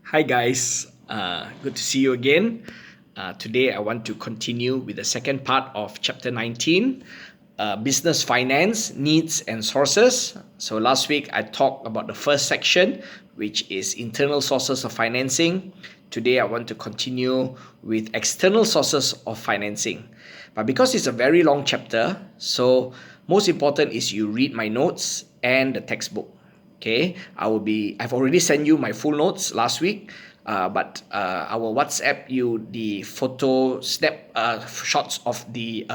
Hi guys, good to see you again. Today I want to continue with the second part of chapter 19, business finance needs and sources. So last week I talked about the first section, which is internal sources of financing. Today I want to continue with external sources of financing. But because it's a very long chapter, so most important is you read my notes and the textbook. Okay, I've already sent you my full notes last week, but I will WhatsApp you the photo shots of the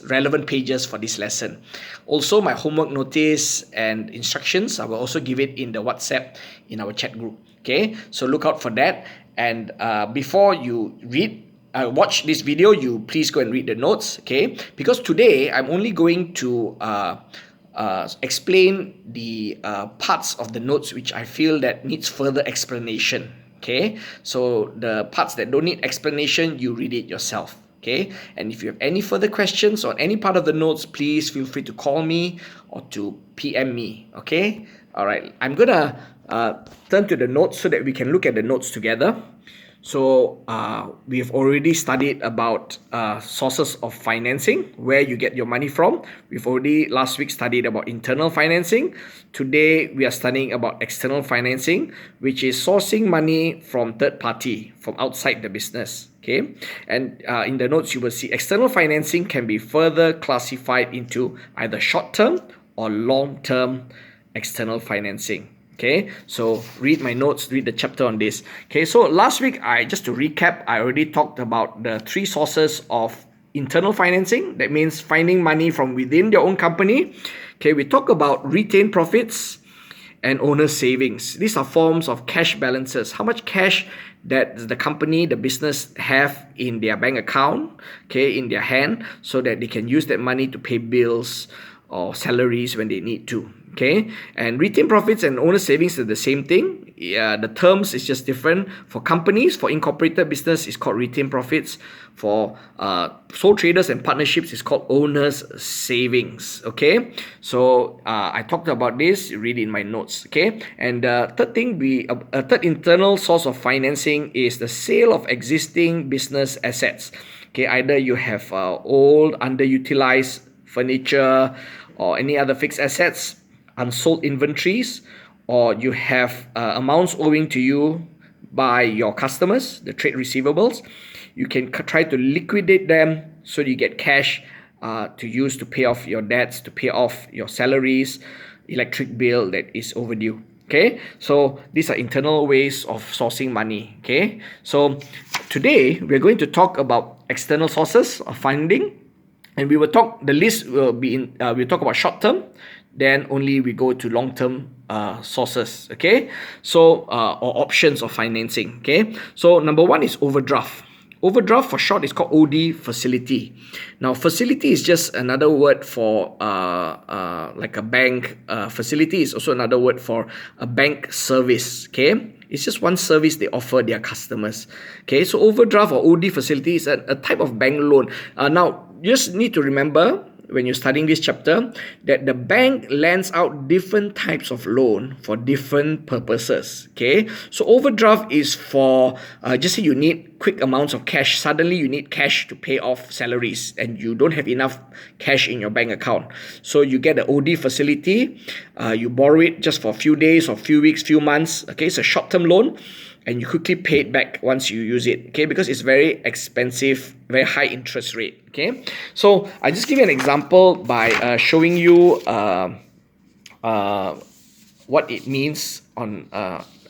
relevant pages for this lesson. Also, my homework notice and instructions, I will also give it in the WhatsApp in our chat group. Okay, so look out for that. And before you watch this video, you please go and read the notes. Okay, because today I'm only going to explain the parts of the notes which I feel that needs further explanation. Okay, so the parts that don't need explanation, you read it yourself. Okay, and if you have any further questions on any part of the notes, please feel free to call me or to PM me. Okay, all right, I'm gonna turn to the notes so that we can look at the notes together. So we've already studied about sources of financing, where you get your money from. We've already last week studied about internal financing. Today we are studying about external financing, which is sourcing money from third party, from outside the business. Okay, and in the notes you will see external financing can be further classified into either short-term or long-term external financing. Okay, so read my notes, read the chapter on this. Okay, so last week, just to recap, I already talked about the three sources of internal financing. That means finding money from within your own company. Okay, we talk about retained profits and owner savings. These are forms of cash balances. How much cash that the company, the business have in their bank account, okay, in their hand, so that they can use that money to pay bills or salaries when they need to. Okay, and retained profits and owner savings are the same thing. Yeah, the terms is just different. For companies, for incorporated business, it's called retained profits. For sole traders and partnerships, it's called owners savings. Okay, so I talked about this. You read in my notes. Okay, and third thing, third internal source of financing is the sale of existing business assets. Okay, either you have old underutilized furniture or any other fixed assets, unsold inventories, or you have amounts owing to you by your customers, the trade receivables. You can try to liquidate them so you get cash to use to pay off your debts, to pay off your salaries, electric bill that is overdue. Okay, so these are internal ways of sourcing money. Okay, so today we're going to talk about external sources of funding. And we will talk, the list will be in, we'll talk about short term, then only we go to long term sources, okay? So, or options of financing, okay? So, number one is overdraft. Overdraft for short is called OD facility. Now, facility is just another word for like a bank. Facility is also another word for a bank service, okay? It's just one service they offer their customers. Okay, so overdraft or OD facility is a type of bank loan. Now, you just need to remember when you're studying this chapter that the bank lends out different types of loan for different purposes. Okay, so overdraft is for just say you need quick amounts of cash. Suddenly you need cash to pay off salaries and you don't have enough cash in your bank account, so you get the OD facility. You borrow it just for a few days or few weeks, few months. Okay, it's a short-term loan and you quickly pay it back once you use it. Okay, because it's very expensive, very high interest rate. Okay, so I just give you an example by showing you what it means on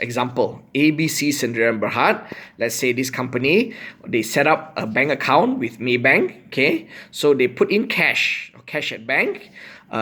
example. ABC Sendirian Berhad. Let's say this company, they set up a bank account with Maybank. Okay, so they put in cash or cash at bank.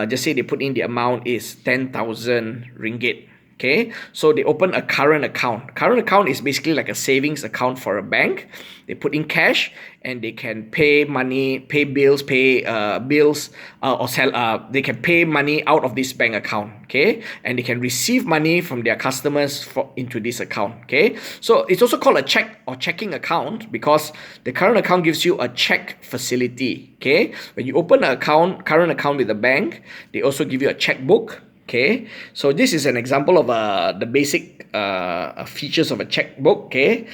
Just say they put in the amount is 10,000 ringgit. Okay, so they open a current account. Current account is basically like a savings account for a bank. They put in cash and they can pay money, pay bills, or sell. They can pay money out of this bank account. Okay, and they can receive money from their customers into this account. Okay, so it's also called a check or checking account because the current account gives you a check facility. Okay, when you open an account, current account with the bank, they also give you a checkbook. Okay, so this is an example of the basic features of a checkbook. Okay,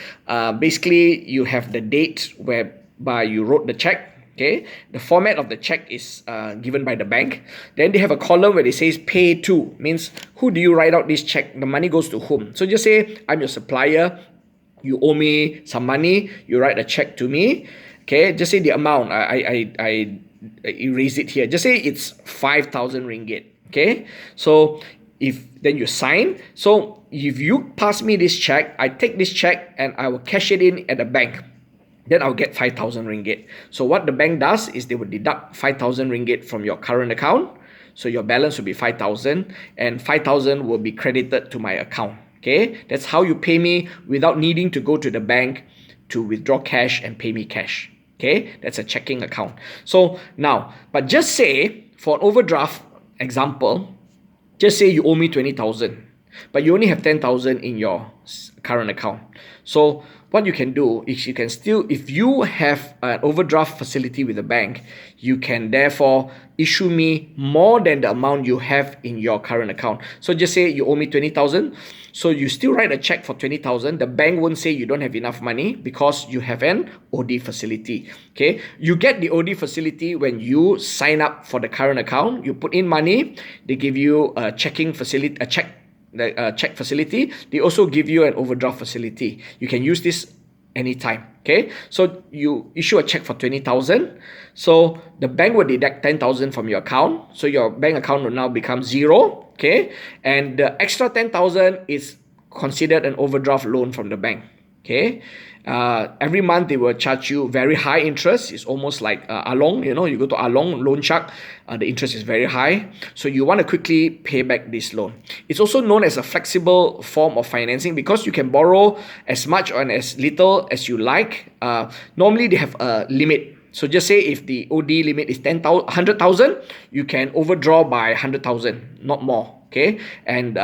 basically you have the date whereby you wrote the check. Okay, the format of the check is given by the bank. Then they have a column where it says pay to, means who do you write out this check, the money goes to whom. So just say I'm your supplier, you owe me some money, you write a check to me. Okay, just say the amount. I erase it here. Just say it's 5,000 ringgit. Okay, so if then you sign. So if you pass me this check, I take this check and I will cash it in at the bank. Then I'll get 5,000 ringgit. So what the bank does is they will deduct 5,000 ringgit from your current account. So your balance will be 5,000 and 5,000 will be credited to my account. Okay, that's how you pay me without needing to go to the bank to withdraw cash and pay me cash. Okay, that's a checking account. So now, but just say for an overdraft example, just say you owe me 20,000, but you only have 10,000 in your current account. So what you can do is you can still, if you have an overdraft facility with the bank, you can therefore issue me more than the amount you have in your current account. So just say you owe me 20,000. So you still write a check for 20,000. The bank won't say you don't have enough money because you have an OD facility. Okay, you get the OD facility when you sign up for the current account. You put in money, they give you a checking facility, a check facility. They also give you an overdraft facility. You can use this anytime. Okay, so you issue a check for 20,000. So the bank will deduct 10,000 from your account. So your bank account will now become zero. Okay, and the extra 10,000 is considered an overdraft loan from the bank. Okay, every month they will charge you very high interest. It's almost like Along, you know, you go to Along loan shark, the interest is very high. So you want to quickly pay back this loan. It's also known as a flexible form of financing because you can borrow as much or as little as you like. Normally they have a limit. So just say if the OD limit is 100,000, you can overdraw by 100,000, not more. Okay, and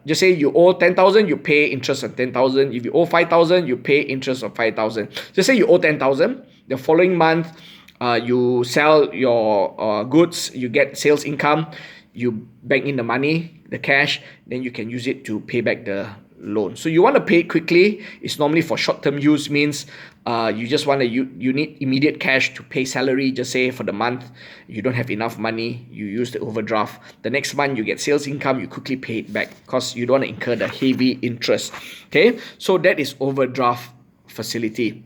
just say you owe 10,000, you pay interest on 10,000. If you owe 5,000, you pay interest on 5,000. Just say you owe 10,000. The following month, you sell your goods, you get sales income, you bank in the money, the cash, then you can use it to pay back the loan. So you want to pay it quickly. It's normally for short-term use, means you just want to you need immediate cash to pay salary. Just say for the month you don't have enough money, you use the overdraft. The next month you get sales income, you quickly pay it back because you don't want to incur the heavy interest. Okay, so that is overdraft facility.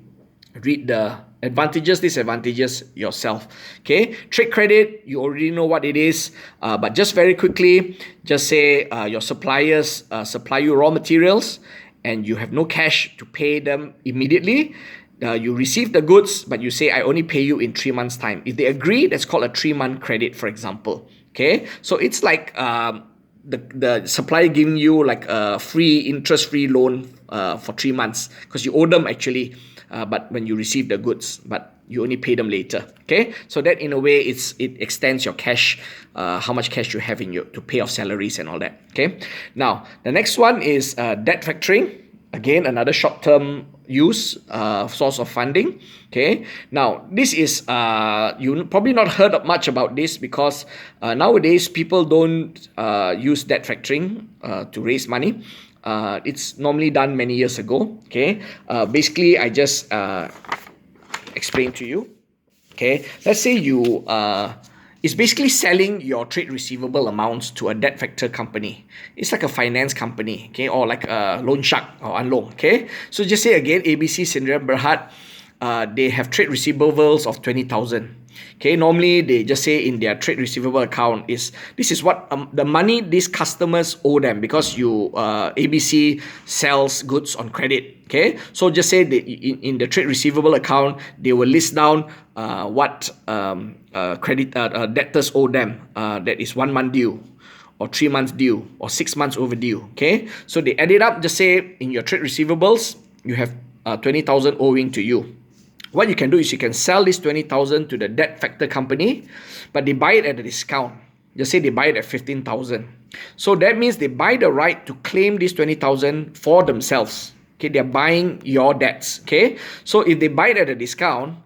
Read the advantages, disadvantages yourself. Okay, trade credit, you already know what it is, but just very quickly, just say your suppliers supply you raw materials and you have no cash to pay them immediately. You receive the goods, but you say I only pay you in 3 months time. If they agree, that's called a 3-month credit, for example. Okay, so it's like the supplier giving you like a free interest-free loan for 3 months because you owe them actually. But when you receive the goods, but you only pay them later. Okay, so that in a way it extends your cash, how much cash you have in your to pay off salaries and all that. Okay, now the next one is debt factoring. Again, another short-term use source of funding. Okay, now this is you probably not heard much about this because nowadays people don't use debt factoring to raise money. It's normally done many years ago. Okay, basically I just explain to you. Okay, let's say you it's basically selling your trade receivable amounts to a debt factor company. It's like a finance company, okay, or like a loan shark or Unloan. Okay, so just say again, ABC Sdn Berhad, they have trade receivables of 20,000. Okay, normally they just say in their trade receivable account this is what the money these customers owe them because you ABC sells goods on credit. Okay, so just say in the trade receivable account they will list down what debtors owe them, that is 1 month due or 3 months due or 6 months overdue. Okay, so they add it up. Just say in your trade receivables you have 20,000 owing to you. What you can do is you can sell this 20,000 to the debt factor company, but they buy it at a discount. Just say they buy it at 15,000. So that means they buy the right to claim this 20,000 for themselves. Okay, they're buying your debts. Okay, so if they buy it at a discount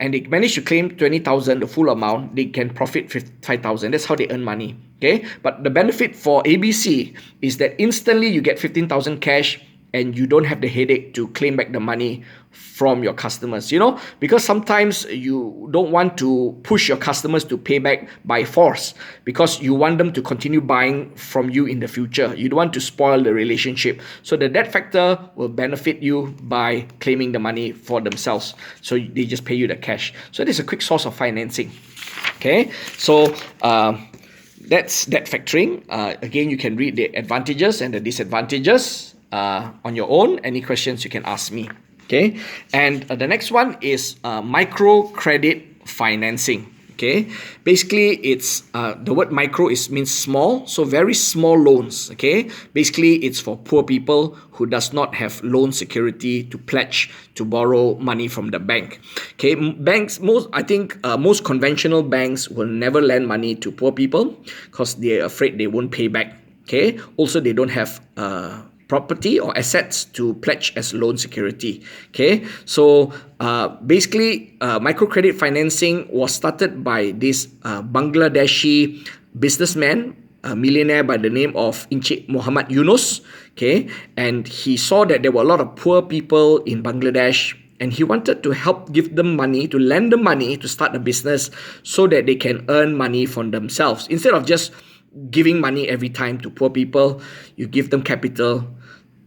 and they manage to claim 20,000, the full amount, they can profit 5,000. That's how they earn money. Okay, but the benefit for ABC is that instantly you get 15,000 cash, and you don't have the headache to claim back the money from your customers, because sometimes you don't want to push your customers to pay back by force, because you want them to continue buying from you in the future. You don't want to spoil the relationship. So the debt factor will benefit you by claiming the money for themselves. So they just pay you the cash. So this is a quick source of financing. Okay, so that's debt factoring. Again, you can read the advantages and the disadvantages on your own. Any questions you can ask me. Okay, and the next one is microcredit financing. Okay, basically it's the word micro means small, so very small loans. Okay, basically it's for poor people who does not have loan security to pledge to borrow money from the bank. Okay, most conventional banks will never lend money to poor people because they're afraid they won't pay back. Okay, also they don't have property or assets to pledge as loan security. Okay, so basically microcredit financing was started by this Bangladeshi businessman, a millionaire by the name of Encik Muhammad Yunus. Okay, and he saw that there were a lot of poor people in Bangladesh, and he wanted to help give them money, to lend them money to start a business so that they can earn money for themselves. Instead of just giving money every time to poor people, you give them capital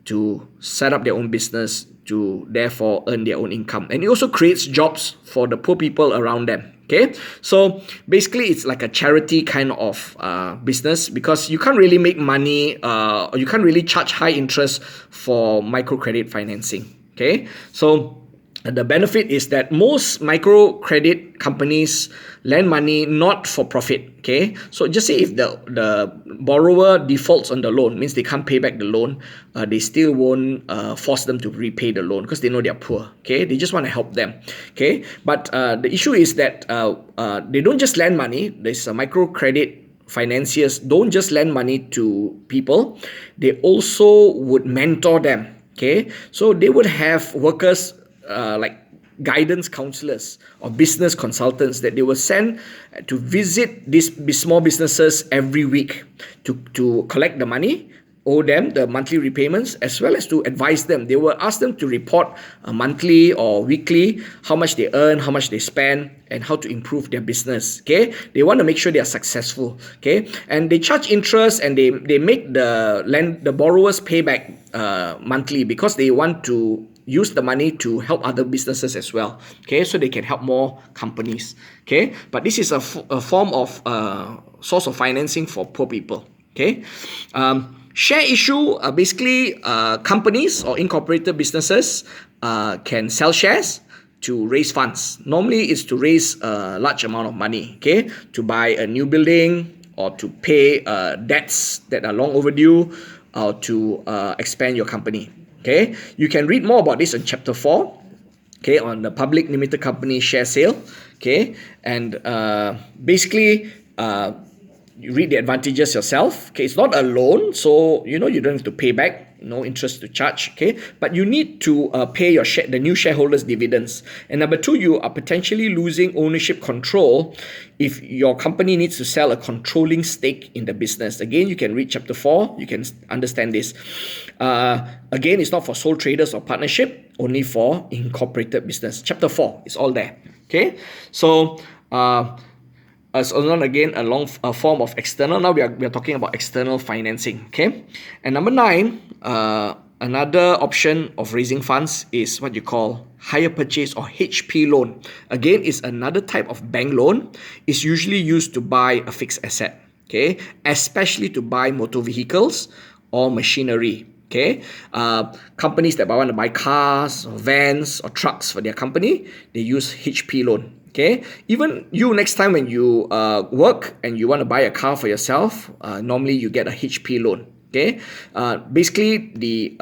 to set up their own business, to therefore earn their own income. And it also creates jobs for the poor people around them. Okay, so basically it's like a charity kind of business, because you can't really make money or you can't really charge high interest for microcredit financing. Okay, so the benefit is that most microcredit companies lend money not for profit. Okay, so just say if the borrower defaults on the loan, means they can't pay back the loan, they still won't force them to repay the loan because they know they're poor. Okay, they just want to help them. Okay, but the issue is that they don't just lend money. There's a microcredit financiers don't just lend money to people, they also would mentor them. Okay, so they would have workers like guidance counselors or business consultants that they will send to visit these small businesses every week to collect the money, owe them the monthly repayments, as well as to advise them. They will ask them to report monthly or weekly how much they earn, how much they spend, and how to improve their business. Okay, they want to make sure they are successful. Okay, and they charge interest, and they make the borrowers pay back monthly, because they want to use the money to help other businesses as well. Okay, so they can help more companies. Okay, but this is a form of source of financing for poor people. Okay, share issue, basically companies or incorporated businesses can sell shares to raise funds. Normally it's to raise a large amount of money, okay, to buy a new building, or to pay debts that are long overdue, or to expand your company. Okay, you can read more about this in chapter 4, okay, on the public limited company share sale. Okay, and basically you read the advantages yourself. Okay, it's not a loan, so you don't have to pay back, no interest to charge. Okay, but you need to pay the new shareholders dividends. And number 2, you are potentially losing ownership control if your company needs to sell a controlling stake in the business. Again, you can read chapter 4, you can understand this. Again, it's not for sole traders or partnership, only for incorporated business. Chapter 4 is all there. Okay, so as again a form of external. Now we are talking about external financing. Okay, and number 9, another option of raising funds is what you call hire purchase or HP loan. Again, it's another type of bank loan. It's usually used to buy a fixed asset. Okay, especially to buy motor vehicles or machinery. Okay, companies that want to buy cars or vans or trucks for their company, they use HP loan. Okay, even you, next time when you work and you want to buy a car for yourself, normally you get a HP loan. Okay, basically the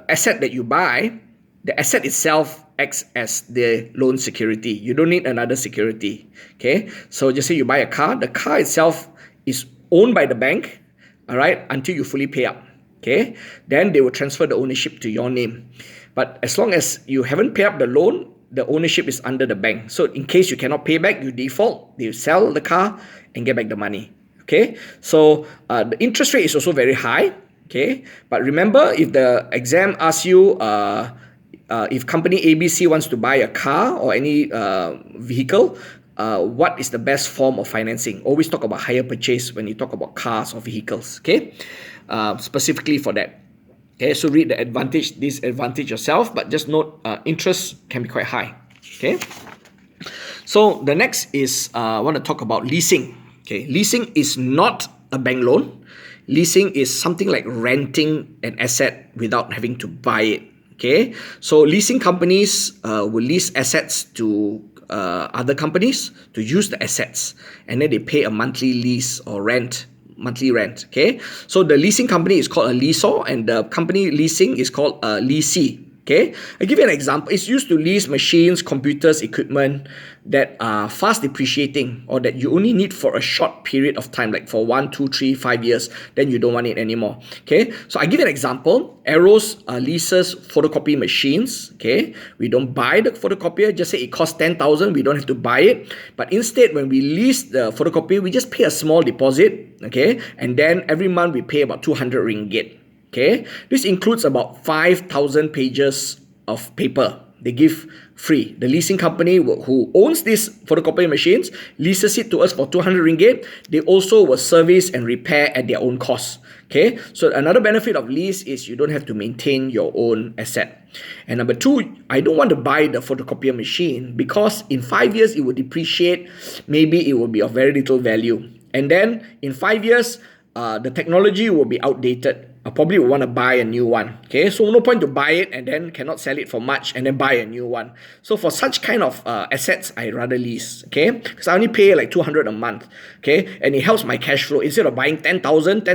asset that you buy, the asset itself acts as the loan security. You don't need another security. Okay, so just say you buy a car, the car itself is owned by the bank, all right, until you fully pay up. Okay, then they will transfer the ownership to your name. But as long as you haven't paid up the loan, the ownership is under the bank. So in case you cannot pay back, you default, they sell the car and get back the money. Okay, so the interest rate is also very high. Okay, but remember, if the exam asks you if company ABC wants to buy a car or any vehicle, what is the best form of financing? Always talk about hire purchase when you talk about cars or vehicles. Okay, specifically for that. Okay, so read the advantage, disadvantage yourself, but just note interest can be quite high. Okay, so the next is I want to talk about leasing. Okay, leasing is not a bank loan. Leasing is something like renting an asset without having to buy it. Okay, so leasing companies will lease assets to other companies to use the assets, and then they pay a monthly lease or monthly rent. Okay, so the leasing company is called a lessor, and the company leasing is called a lessee. Okay, I give you an example. It's used to lease machines, computers, equipment that are fast depreciating or that you only need for a short period of time, like for 1, 2, 3, 5 years, then you don't want it anymore. Okay, so I give you an example. Arrows leases photocopy machines. Okay, we don't buy the photocopier, just say it costs 10,000, we don't have to buy it. But instead, when we lease the photocopier, we just pay a small deposit. Okay, and then every month we pay about 200 ringgit. Okay, this includes about 5,000 pages of paper they give free. The leasing company who owns these photocopy machines leases it to us for 200 ringgit. They also will service and repair at their own cost. Okay, so another benefit of lease is you don't have to maintain your own asset. And number two, I don't want to buy the photocopier machine because in 5 years it will depreciate. Maybe it will be of very little value. And then in 5 years, the technology will be outdated. I probably will want to buy a new one. Okay, so no point to buy it and then cannot sell it for much and then buy a new one. So for such kind of assets, I rather lease. Okay, because I only pay like 200 a month. Okay, and it helps my cash flow. Instead of buying 10,000,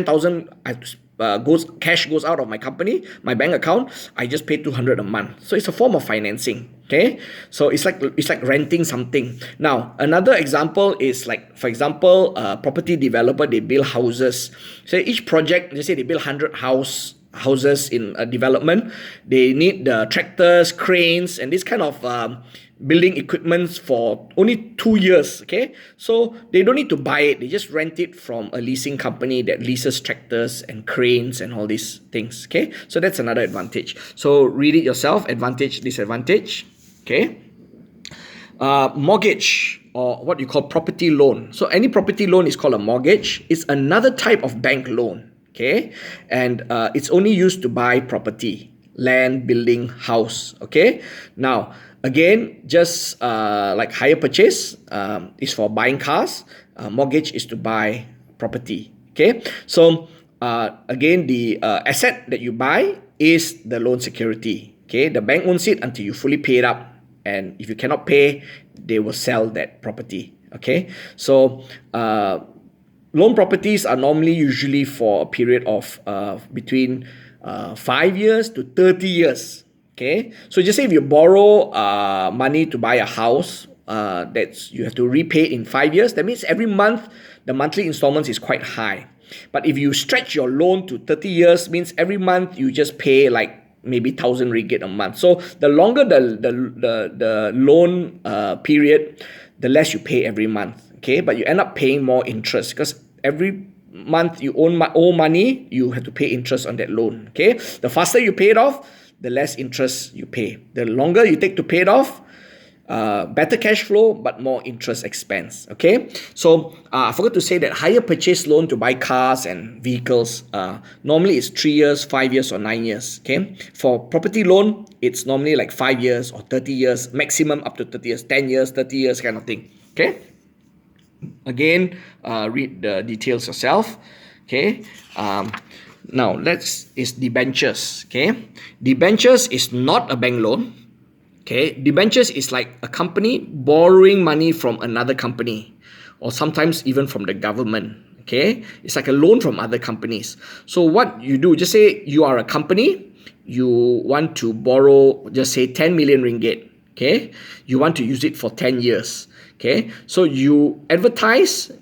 cash goes out of my company, my bank account. I just pay 200 a month. So it's a form of financing. Okay, so it's like renting something. Now another example is like, for example, property developer, they build houses. So each project, they say they build 100 houses in a development. They need the tractors, cranes, and this kind of building equipments for only 2 years. Okay, so they don't need to buy it, they just rent it from a leasing company that leases tractors and cranes and all these things. Okay, so that's another advantage. So read it yourself, advantage, disadvantage. Okay, mortgage, or what you call property loan. So any property loan is called a mortgage. It's another type of bank loan. Okay, and it's only used to buy property, land, building, house. Okay, now again, just like hire purchase is for buying cars, mortgage is to buy property. Okay, so again, the asset that you buy is the loan security. Okay, the bank owns it until you fully pay it up, and if you cannot pay, they will sell that property. Okay, so loan properties are normally usually for a period of between 5 years to 30 years. Okay, so just say if you borrow money to buy a house, you have to repay it in 5 years. That means every month the monthly installments is quite high. But if you stretch your loan to 30 years, means every month you just pay like maybe 1,000 ringgit a month. So the longer the loan period, the less you pay every month. Okay, but you end up paying more interest because every month you owe money, you have to pay interest on that loan. Okay, the faster you pay it off, the less interest you pay. The longer you take to pay it off, better cash flow, but more interest expense. Okay, so I forgot to say that hire purchase loan to buy cars and vehicles, normally it's 3 years, 5 years, or 9 years. Okay, for property loan, it's normally like 5 years or 30 years, maximum up to 30 years, 10 years, 30 years kind of thing. Okay, again, read the details yourself. Okay, now is debentures. Okay, debentures is not a bank loan. Okay, debentures is like a company borrowing money from another company, or sometimes even from the government. Okay, it's like a loan from other companies. So what you do, just say you are a company, you want to borrow, just say 10 million ringgit. Okay, you want to use it for 10 years. Okay, so you advertise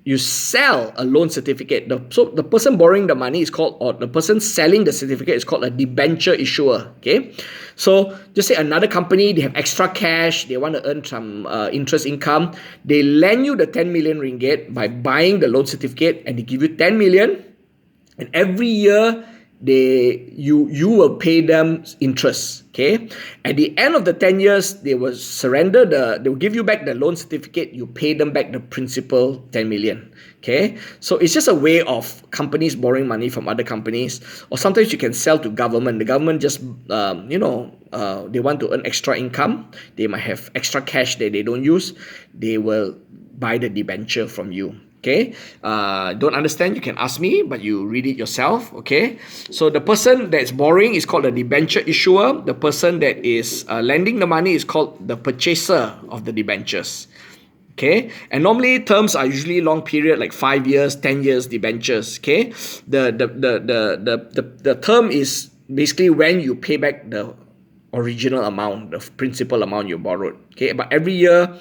you sell a loan certificate. So the person borrowing the money is called, or the person selling the certificate is called a debenture issuer. Okay, so just say another company, they have extra cash, they want to earn some interest income. They lend you the 10 million ringgit by buying the loan certificate, and they give you 10 million, and every year you will pay them interest. Okay, at the end of the 10 years, they will they will give you back the loan certificate. You pay them back the principal 10 million. Okay, so it's just a way of companies borrowing money from other companies, or sometimes you can sell to government. The government just they want to earn extra income. They might have extra cash that they don't use. They will buy the debenture from you. Okay, don't understand, you can ask me, but you read it yourself. Okay, so the person that's borrowing is called a debenture issuer. The person that is lending the money is called the purchaser of the debentures. Okay, and normally terms are usually long period, like 5 years, 10 years debentures. Okay, the term is basically when you pay back the original amount, the principal amount you borrowed. Okay, but every year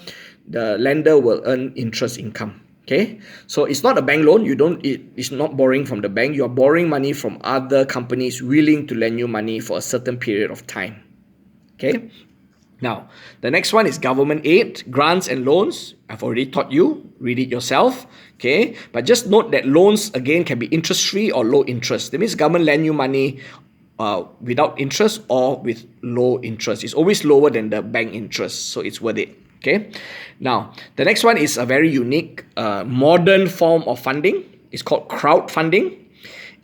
the lender will earn interest income. Okay, so it's not a bank loan. It's not borrowing from the bank. You're borrowing money from other companies willing to lend you money for a certain period of time. Okay, now the next one is government aid, grants and loans. I've already taught you, read it yourself. Okay, but just note that loans again can be interest free or low interest. That means government lend you money without interest or with low interest. It's always lower than the bank interest, so it's worth it. Okay, now the next one is a very unique modern form of funding. It's called crowdfunding.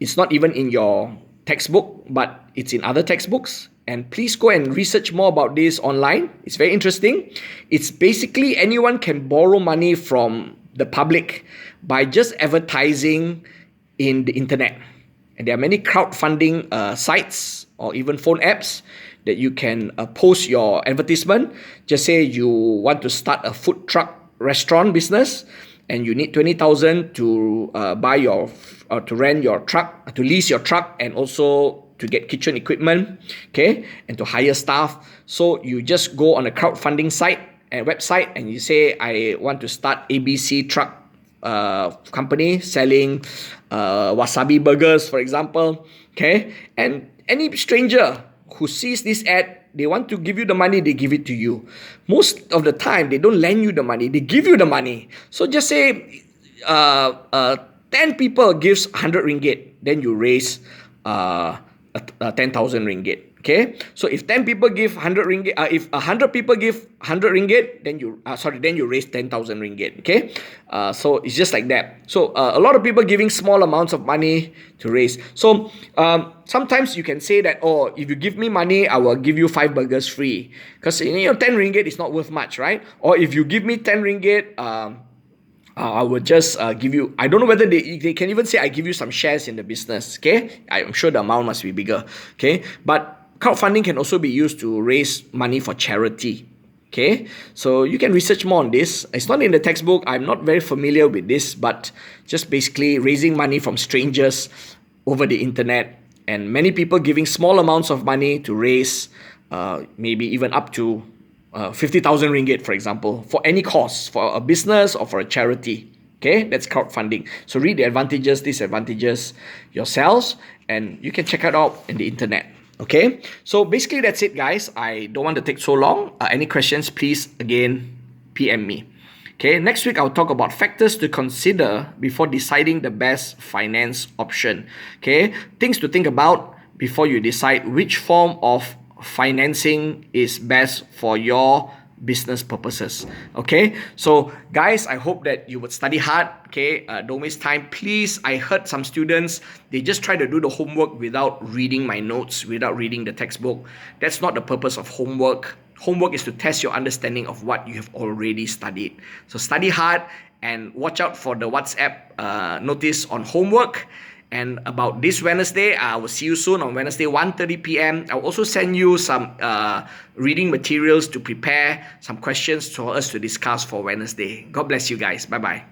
It's not even in your textbook, but it's in other textbooks. And please go and research more about this online. It's very interesting. It's basically anyone can borrow money from the public by just advertising in the internet. And there are many crowdfunding sites or even phone apps that you can post your advertisement. Just say you want to start a food truck restaurant business, and you need 20,000 to to rent your truck, to lease your truck, and also to get kitchen equipment, okay, and to hire staff. So you just go on a crowdfunding site and website, and you say, I want to start ABC truck company selling wasabi burgers, for example. Okay, and any stranger who sees this ad, they want to give you the money, they give it to you. Most of the time, they don't lend you the money, they give you the money. So just say 10 people gives 100 ringgit, then you raise 10,000 ringgit. Okay, so if 10 people give 100 ringgit, if 100 people give 100 ringgit, then you raise 10,000 ringgit. Okay, so it's just like that. So a lot of people giving small amounts of money to raise. So sometimes you can say that, oh, if you give me money, I will give you 5 burgers free, because 10 ringgit is not worth much, right? Or if you give me 10 ringgit, I will just give you, I don't know whether they can even say I give you some shares in the business. Okay, I'm sure the amount must be bigger. Okay, but crowdfunding can also be used to raise money for charity. Okay, so you can research more on this. It's not in the textbook. I'm not very familiar with this, but just basically raising money from strangers over the internet, and many people giving small amounts of money to raise maybe even up to 50,000 ringgit, for example, for any cause, for a business or for a charity. Okay, that's crowdfunding. So read the advantages, disadvantages yourselves, and you can check it out in the internet. Okay, so basically that's it, guys. I don't want to take so long. Any questions, please again PM me. Okay, next week I'll talk about factors to consider before deciding the best finance option. Okay, things to think about before you decide which form of financing is best for your business purposes. Okay, so guys, I hope that you would study hard. Okay, don't waste time, please. I heard some students, they just try to do the homework without reading my notes, without reading the textbook. That's not the purpose of homework. Homework is to test your understanding of what you have already studied. So study hard and watch out for the WhatsApp notice on homework. And about this Wednesday, I will see you soon on Wednesday, 1:30 p.m. I'll also send you some reading materials to prepare, some questions for us to discuss for Wednesday. God bless you guys. Bye-bye.